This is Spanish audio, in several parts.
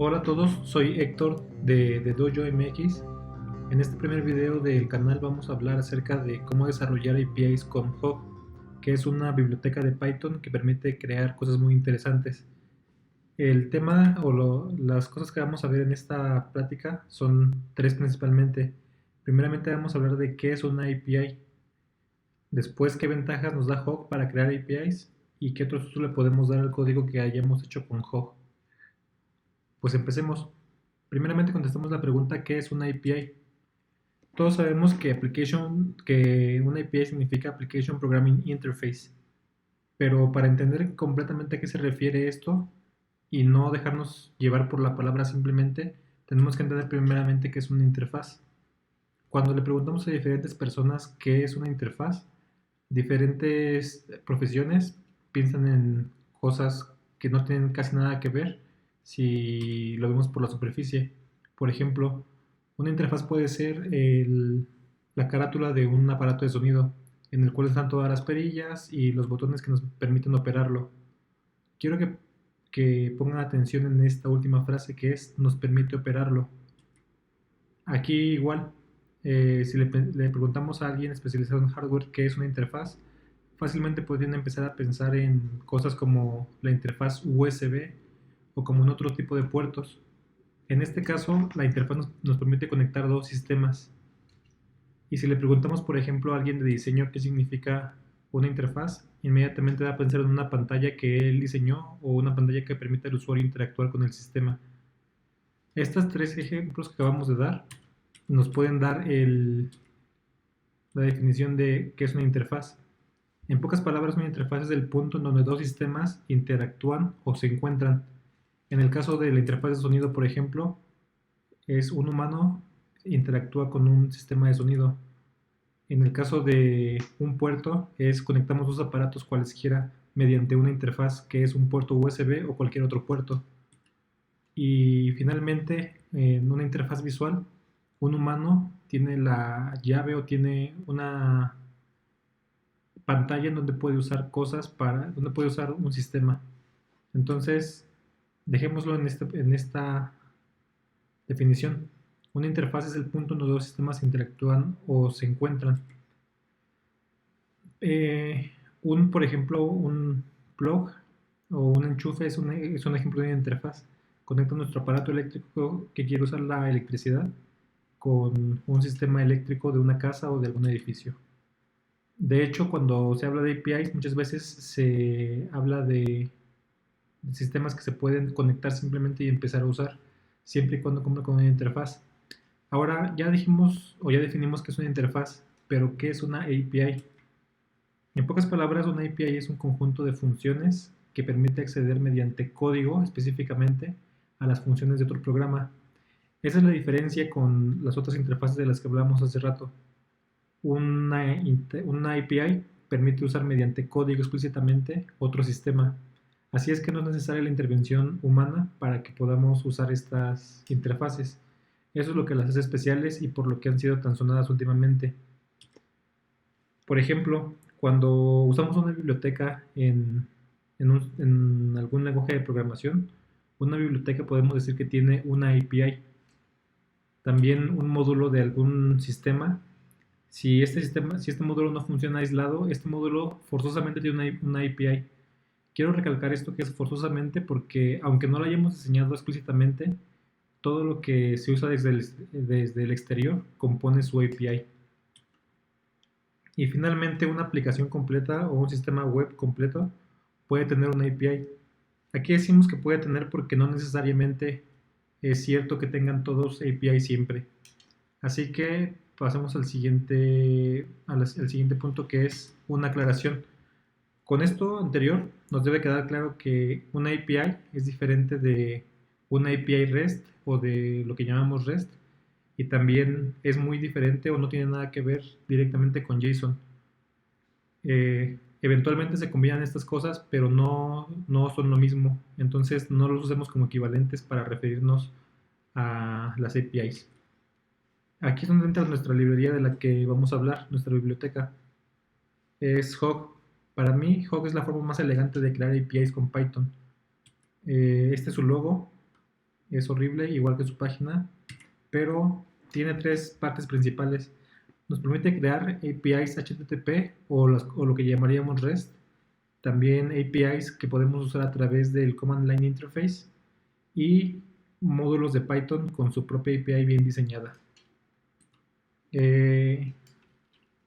Hola a todos, soy Héctor de Dojo MX. En este primer video del canal vamos a hablar acerca de cómo desarrollar APIs con Hog, que es una biblioteca de Python que permite crear cosas muy interesantes. El tema las cosas que vamos a ver en esta plática son tres principalmente. Primeramente vamos a hablar de qué es una API, después qué ventajas nos da Hog para crear APIs y qué otros usos le podemos dar al código que hayamos hecho con Hog. Pues empecemos. Primeramente contestamos la pregunta ¿qué es una API? Todos sabemos que una API significa Application Programming Interface, pero para entender completamente a qué se refiere esto y no dejarnos llevar por la palabra simplemente, tenemos que entender primeramente qué es una interfaz. Cuando le preguntamos a diferentes personas qué es una interfaz, diferentes profesiones piensan en cosas que no tienen casi nada que ver si lo vemos por la superficie. Por ejemplo, una interfaz puede ser la carátula de un aparato de sonido en el cual están todas las perillas y los botones que nos permiten operarlo. Quiero que pongan atención en esta última frase que es nos permite operarlo. Aquí igual, si le preguntamos a alguien especializado en hardware qué es una interfaz, fácilmente podrían empezar a pensar en cosas como la interfaz USB o como en otro tipo de puertos. En este caso, la interfaz nos permite conectar dos sistemas. Y si le preguntamos, por ejemplo, a alguien de diseño qué significa una interfaz, inmediatamente va a pensar en una pantalla que él diseñó o una pantalla que permite al usuario interactuar con el sistema. Estos tres ejemplos que acabamos de dar nos pueden dar la definición de qué es una interfaz. En pocas palabras, una interfaz es el punto en donde dos sistemas interactúan o se encuentran. En el caso de la interfaz de sonido, por ejemplo, es un humano interactúa con un sistema de sonido. En el caso de un puerto, conectamos dos aparatos cualesquiera mediante una interfaz que es un puerto USB o cualquier otro puerto. Y finalmente, en una interfaz visual, un humano tiene la llave o tiene una pantalla en donde puede usar donde puede usar un sistema. Entonces, dejémoslo en esta definición. Una interfaz es el punto donde dos sistemas interactúan o se encuentran. Por ejemplo, un plug o un enchufe es un ejemplo de una interfaz. Conecta nuestro aparato eléctrico que quiere usar la electricidad con un sistema eléctrico de una casa o de algún edificio. De hecho, cuando se habla de APIs, muchas veces se habla de sistemas que se pueden conectar simplemente y empezar a usar, siempre y cuando cumplan con una interfaz. Ahora ya dijimos o ya definimos qué es una interfaz, pero ¿qué es una API? En pocas palabras, una API es un conjunto de funciones que permite acceder mediante código específicamente a las funciones de otro programa. Esa es la diferencia con las otras interfaces de las que hablamos hace rato. Una API permite usar mediante código explícitamente otro sistema. Así es que no es necesaria la intervención humana para que podamos usar estas interfaces. Eso es lo que las hace especiales y por lo que han sido tan sonadas últimamente. Por ejemplo, cuando usamos una biblioteca en algún lenguaje de programación, una biblioteca podemos decir que tiene una API. También un módulo de algún sistema. Si este módulo no funciona aislado, este módulo forzosamente tiene una API. Quiero recalcar esto que es forzosamente porque aunque no lo hayamos diseñado explícitamente, todo lo que se usa desde el exterior compone su API. Y finalmente una aplicación completa o un sistema web completo puede tener una API. Aquí decimos que puede tener porque no necesariamente es cierto que tengan todos API siempre. Así que pasamos al siguiente punto que es una aclaración. Con esto anterior nos debe quedar claro que una API es diferente de una API REST o de lo que llamamos REST y también es muy diferente o no tiene nada que ver directamente con JSON. Eventualmente se combinan estas cosas, pero no son lo mismo. Entonces no los usemos como equivalentes para referirnos a las APIs. Aquí es donde entra nuestra librería de la que vamos a hablar, nuestra biblioteca. Es Hog. Para mí, Hog es la forma más elegante de crear APIs con Python. Este es su logo. es horrible, igual que su página, pero tiene tres partes principales. Nos permite crear APIs HTTP o lo que llamaríamos REST, también APIs que podemos usar a través del Command Line Interface y módulos de Python con su propia API bien diseñada.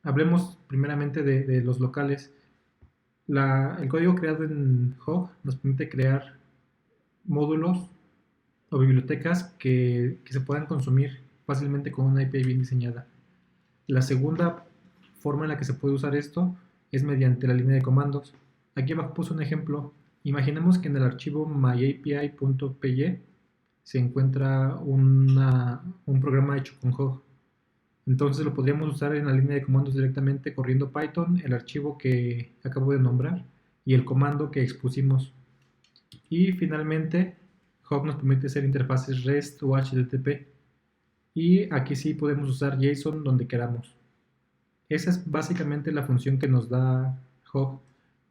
Hablemos primeramente de los locales. El código creado en Hog nos permite crear módulos o bibliotecas que se puedan consumir fácilmente con una API bien diseñada. La segunda forma en la que se puede usar esto es mediante la línea de comandos. Aquí abajo puse un ejemplo. Imaginemos que en el archivo myapi.py se encuentra un programa hecho con Hog. Entonces lo podríamos usar en la línea de comandos directamente corriendo Python, el archivo que acabo de nombrar y el comando que expusimos. Y finalmente, Hog nos permite hacer interfaces REST o HTTP. Y aquí sí podemos usar JSON donde queramos. Esa es básicamente la función que nos da Hog.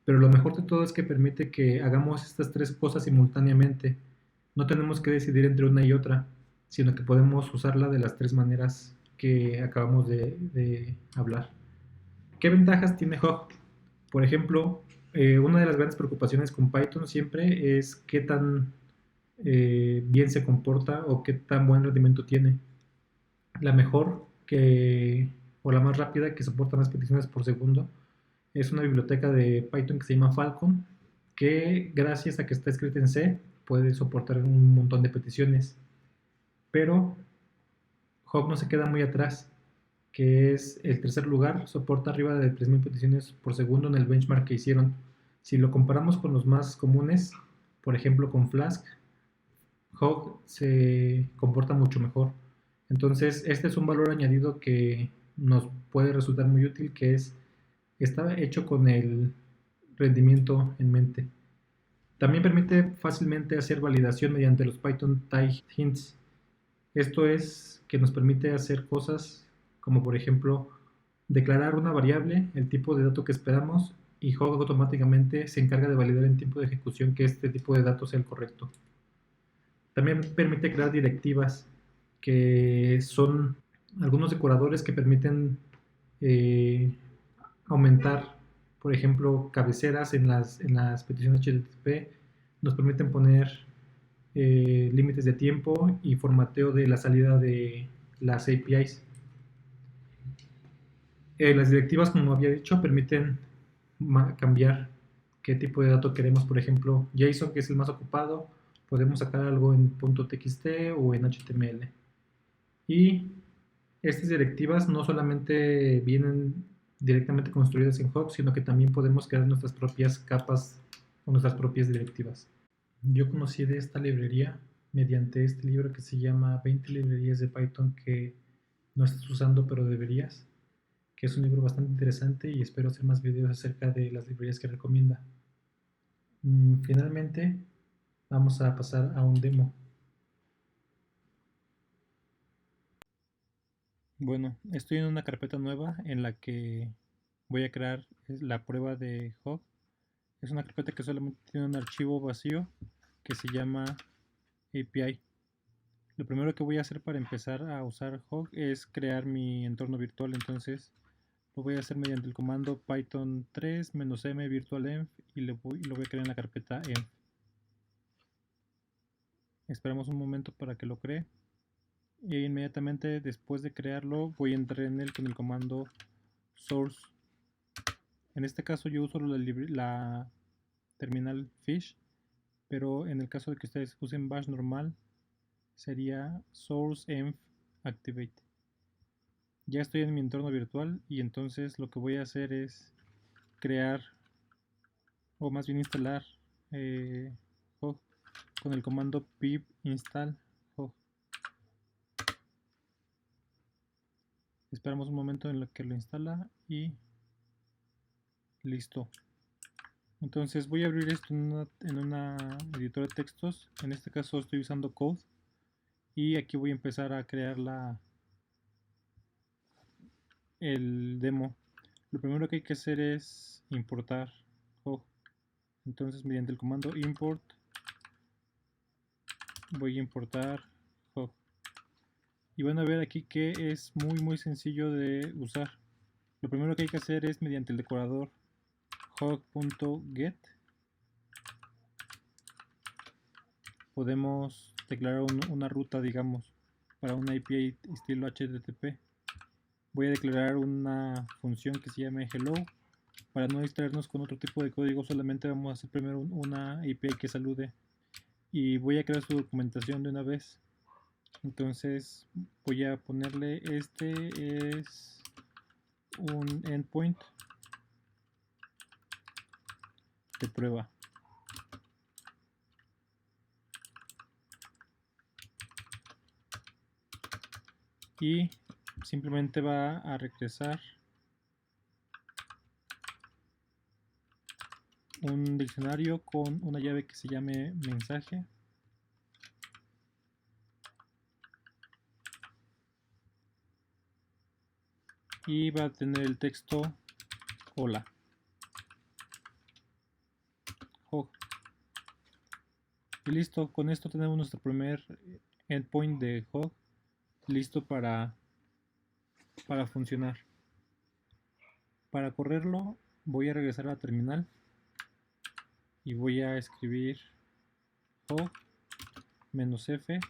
Pero lo mejor de todo es que permite que hagamos estas tres cosas simultáneamente. No tenemos que decidir entre una y otra, sino que podemos usarla de las tres maneras que acabamos de hablar. ¿Qué ventajas tiene Hog? Por ejemplo, una de las grandes preocupaciones con Python siempre es qué tan bien se comporta o qué tan buen rendimiento tiene. La mejor o la más rápida que soporta más peticiones por segundo es una biblioteca de Python que se llama Falcon, que gracias a que está escrita en C puede soportar un montón de peticiones. Pero Hog no se queda muy atrás, que es el tercer lugar, soporta arriba de 3000 peticiones por segundo en el benchmark que hicieron. Si lo comparamos con los más comunes, por ejemplo con Flask, Hog se comporta mucho mejor. Entonces, este es un valor añadido que nos puede resultar muy útil, que está hecho con el rendimiento en mente. También permite fácilmente hacer validación mediante los Python Type Hints. Esto es que nos permite hacer cosas como, por ejemplo, declarar una variable, el tipo de dato que esperamos, y Hog automáticamente se encarga de validar en tiempo de ejecución que este tipo de datos sea el correcto. También permite crear directivas, que son algunos decoradores que permiten eh, aumentar, por ejemplo, cabeceras en las peticiones HTTP, nos permiten poner límites de tiempo y formateo de la salida de las APIs. Las directivas, como había dicho, permiten cambiar qué tipo de dato queremos. Por ejemplo, JSON, que es el más ocupado, podemos sacar algo en .txt o en HTML. Y estas directivas no solamente vienen directamente construidas en Hog, sino que también podemos crear nuestras propias capas o nuestras propias directivas. Yo conocí de esta librería mediante este libro que se llama 20 librerías de Python que no estás usando pero deberías, que es un libro bastante interesante y espero hacer más videos acerca de las librerías que recomienda. Finalmente, vamos a pasar a un demo. Bueno, estoy en una carpeta nueva en la que voy a crear la prueba de Hog. Es una carpeta que solamente tiene un archivo vacío que se llama API. Lo primero que voy a hacer para empezar a usar Hog es crear mi entorno virtual. Entonces lo voy a hacer mediante el comando python 3-m virtualenv y lo voy a crear en la carpeta env. Esperamos un momento para que lo cree. Y inmediatamente después de crearlo voy a entrar en él con el comando source. En este caso yo uso la terminal fish, pero en el caso de que ustedes usen bash normal sería source env activate. Ya estoy en mi entorno virtual y entonces lo que voy a hacer es crear o más bien instalar Hog con el comando pip install Hog. Esperamos un momento en lo que lo instala y listo. Entonces voy a abrir esto en una editora de textos. En este caso estoy usando Code y aquí voy a empezar a crear el demo. Lo primero que hay que hacer es importar Hog. Entonces mediante el comando import voy a importar Hog. Y van a ver aquí que es muy sencillo de usar. Lo primero que hay que hacer es mediante el decorador hog.get podemos declarar una ruta, digamos, para una API estilo HTTP. Voy a declarar una función que se llame hello. Para no distraernos con otro tipo de código, solamente vamos a hacer primero una API que salude. Y voy a crear su documentación de una vez. Entonces voy a ponerle este es un endpoint de prueba. Y simplemente va a regresar un diccionario con una llave que se llame mensaje. Y va a tener el texto hola. Hog. Y listo, con esto tenemos nuestro primer endpoint de Hog listo para funcionar. Para correrlo voy a regresar a la terminal y voy a escribir hog-f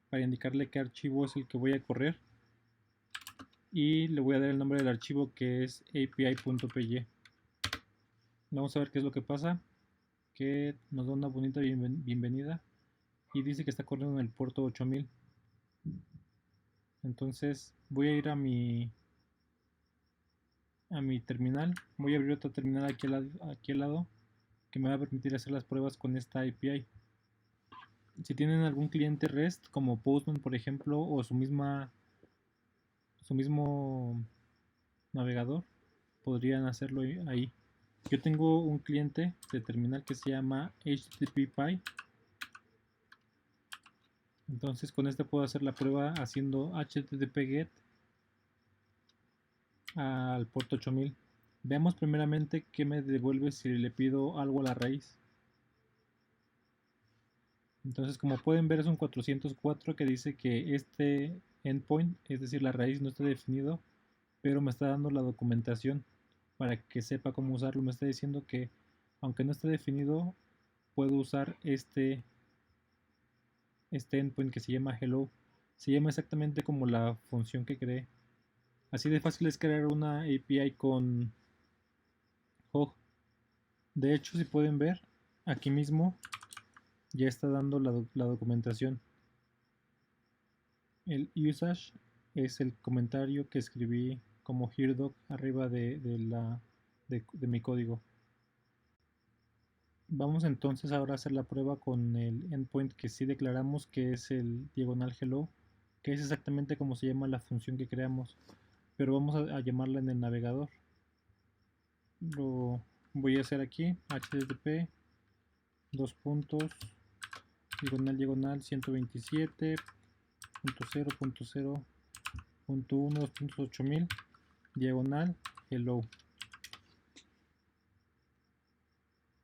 para indicarle qué archivo es el que voy a correr y le voy a dar el nombre del archivo que es api.py. Vamos a ver qué es lo que pasa, que nos da una bonita bienvenida y dice que está corriendo en el puerto 8000. Entonces voy a ir a mi terminal, voy a abrir otra terminal aquí al lado que me va a permitir hacer las pruebas con esta API. Si tienen algún cliente REST como Postman, por ejemplo, o su mismo navegador, podrían hacerlo ahí. Yo tengo un cliente de terminal que se llama HTTP-Py. Entonces con este puedo hacer la prueba haciendo HTTP-GET al puerto 8000. Veamos primeramente qué me devuelve si le pido algo a la raíz. Entonces, como pueden ver, es un 404 que dice que este endpoint, es decir, la raíz, no está definido, pero me está dando la documentación para que sepa cómo usarlo. Me está diciendo que, aunque no esté definido, puedo usar este endpoint que se llama hello. Se llama exactamente como la función que creé. Así de fácil es crear una API con Hog. De hecho, si pueden ver, aquí mismo ya está dando la documentación. El usage es el comentario que escribí como HereDoc arriba de mi código. Vamos entonces ahora a hacer la prueba con el endpoint que sí declaramos, que es el diagonal hello, que es exactamente como se llama la función que creamos, pero vamos a llamarla en el navegador. Lo voy a hacer aquí, http dos puntos diagonal 127.0.0.1.8000 diagonal hello.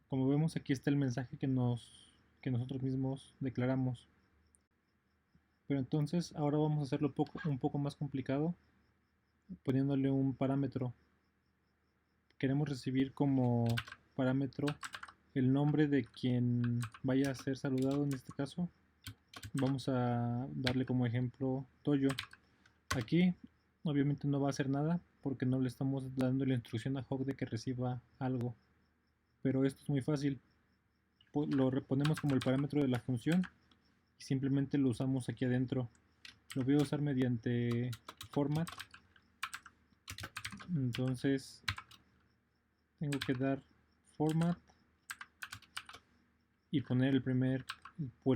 Como vemos, aquí está el mensaje que nosotros mismos declaramos. Pero entonces ahora vamos a hacerlo un poco más complicado, poniéndole un parámetro. Queremos recibir como parámetro el nombre de quien vaya a ser saludado. En este caso vamos a darle como ejemplo Toyo. Aquí obviamente no va a hacer nada porque no le estamos dando la instrucción a Hog de que reciba algo, pero esto es muy fácil. Lo reponemos como el parámetro de la función y simplemente lo usamos aquí adentro. Lo voy a usar mediante format. Entonces tengo que dar format y poner el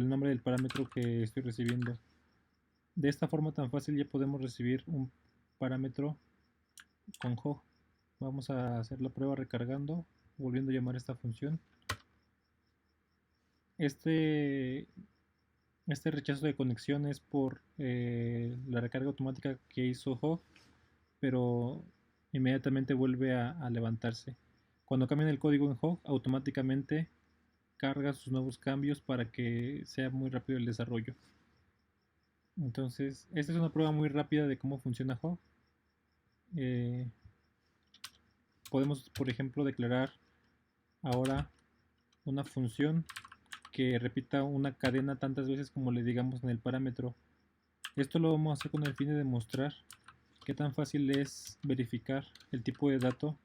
nombre del parámetro que estoy recibiendo. De esta forma tan fácil ya podemos recibir un parámetro con Hog. Vamos a hacer la prueba recargando, volviendo a llamar esta función. Este rechazo de conexión es por la recarga automática que hizo Hog, pero inmediatamente vuelve a levantarse. Cuando cambian el código en Hog, automáticamente carga sus nuevos cambios para que sea muy rápido el desarrollo. Entonces, esta es una prueba muy rápida de cómo funciona Hog. Eh, Podemos, por ejemplo, declarar ahora una función que repita una cadena tantas veces como le digamos en el parámetro. Esto lo vamos a hacer con el fin de demostrar qué tan fácil es verificar el tipo de dato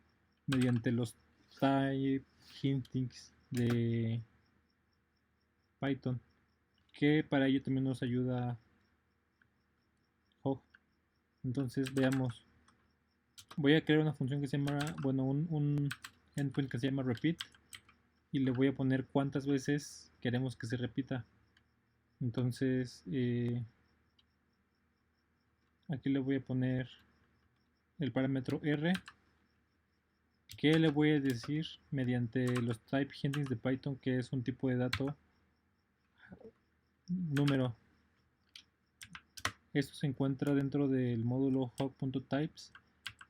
mediante los type hintings de Python, que para ello también nos ayuda Hog. Entonces veamos, voy a crear una función que se llama, bueno, un endpoint que se llama repeat, y le voy a poner cuántas veces queremos que se repita. Entonces aquí le voy a poner el parámetro r, que le voy a decir mediante los type hintings de Python que es un tipo de dato número. Esto se encuentra dentro del módulo hog.types.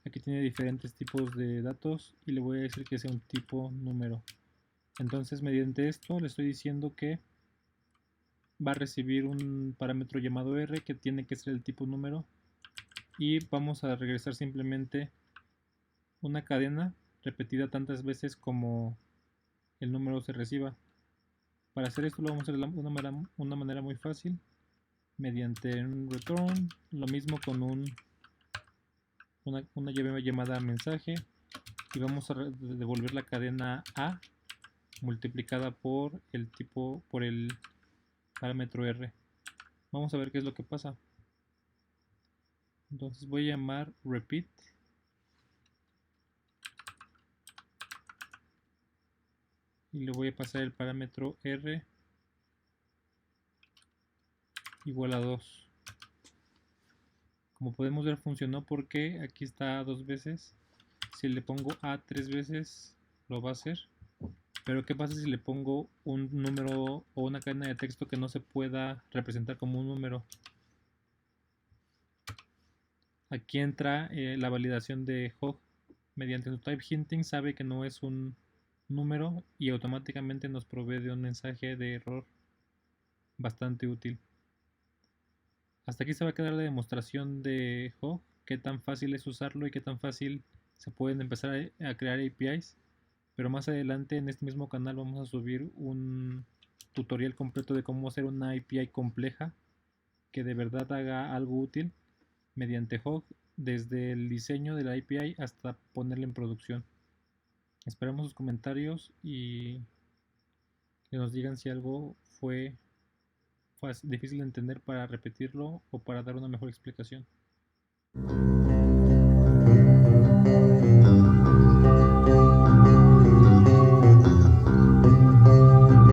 Aquí tiene diferentes tipos de datos y le voy a decir que sea un tipo número. Entonces mediante esto le estoy diciendo que va a recibir un parámetro llamado r que tiene que ser el tipo número, y vamos a regresar simplemente una cadena repetida tantas veces como el número se reciba. Para hacer esto lo vamos a hacer de una manera muy fácil, mediante un return, lo mismo con una llave llamada mensaje, y vamos a devolver la cadena a multiplicada por el parámetro r. Vamos a ver qué es lo que pasa. Entonces voy a llamar repeat y le voy a pasar el parámetro r igual a 2. Como podemos ver, funcionó porque aquí está 2 veces. Si le pongo a 3 veces lo va a hacer. Pero ¿qué pasa si le pongo un número o una cadena de texto que no se pueda representar como un número? Aquí entra la validación de Hog. Mediante su type hinting sabe que no es un número y automáticamente nos provee de un mensaje de error bastante útil. Hasta aquí se va a quedar la demostración de Hog, qué tan fácil es usarlo y qué tan fácil se pueden empezar a crear APIs. Pero más adelante en este mismo canal vamos a subir un tutorial completo de cómo hacer una API compleja que de verdad haga algo útil mediante Hog, desde el diseño de la API hasta ponerla en producción. Esperamos sus comentarios y que nos digan si algo fue difícil de entender para repetirlo o para dar una mejor explicación.